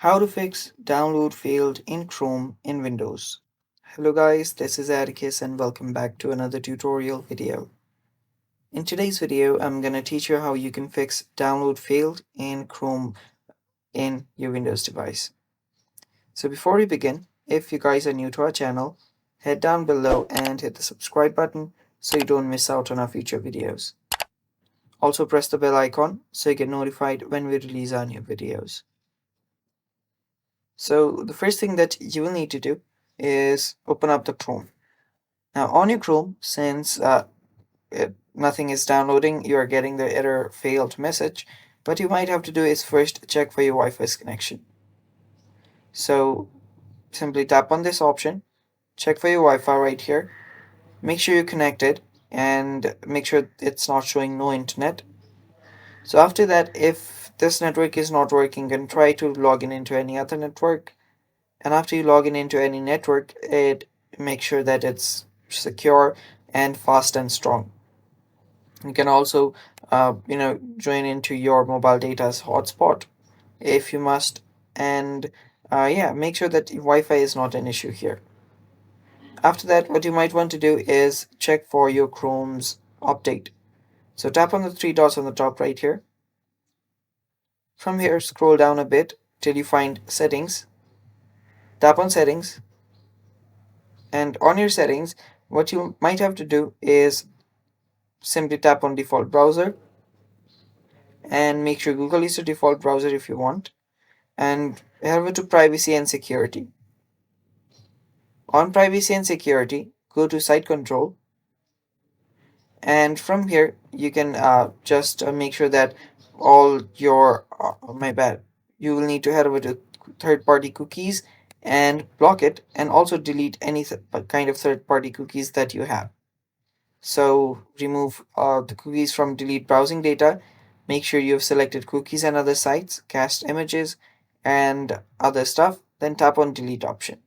How to fix download failed in Chrome in Windows. Hello guys, this is Atticus and welcome back to another tutorial video. In today's video, I'm gonna teach you how you can fix download failed in Chrome in your Windows device. So before we begin, if you guys are new to our channel, head down below and hit the subscribe button so you don't miss out on our future videos. Also press the bell icon so you get notified when we release our new videos. So the first thing that you will need to do is open up the Chrome. Now on your Chrome, since nothing is downloading, you are getting the error failed message. What you might have to do is first check for your Wi-Fi's connection. So simply tap on this option, check for your Wi-Fi right here, make sure you're connected and make sure it's not showing no internet. So after that, if this network is not working, then try to log in into any other network. And after you log in into any network, make sure that it's secure and fast and strong. You can also join into your mobile data's hotspot if you must. And yeah, make sure that Wi-Fi is not an issue here. After that, what you might want to do is check for your Chrome's update. So tap on the three dots on the top right here. From here, scroll down a bit till you find settings. Tap on settings, and on your settings, what you might have to do is simply tap on default browser and make sure Google is the default browser if you want, and head over to privacy and security. On privacy and security, go to site control, and from here you can just make sure that all your my bad you will need to head over to third-party cookies and block it, and also delete any kind of third-party cookies that you have. So remove the cookies from delete browsing data. Make sure you've selected cookies and other sites, cached images, and other stuff. Then tap on delete option.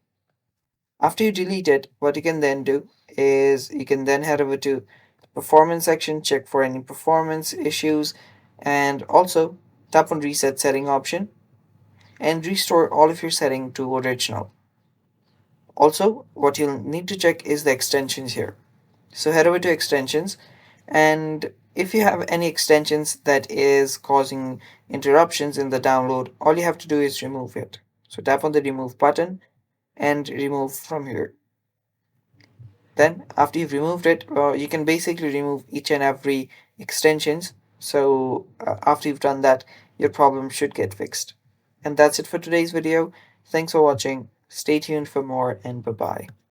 After you delete it, what you can then do is you can then head over to performance section, check for any performance issues, and also tap on reset setting option and restore all of your setting to original. Also, what you'll need to check is the extensions here. So head over to extensions, and if you have any extensions that is causing interruptions in the download, all you have to do is remove it. So tap on the remove button and remove from here. Then after you've removed it, you can basically remove each and every extensions. So after you've done that, your problem should get fixed. And that's it for today's video. Thanks for watching. Stay tuned for more, and bye bye.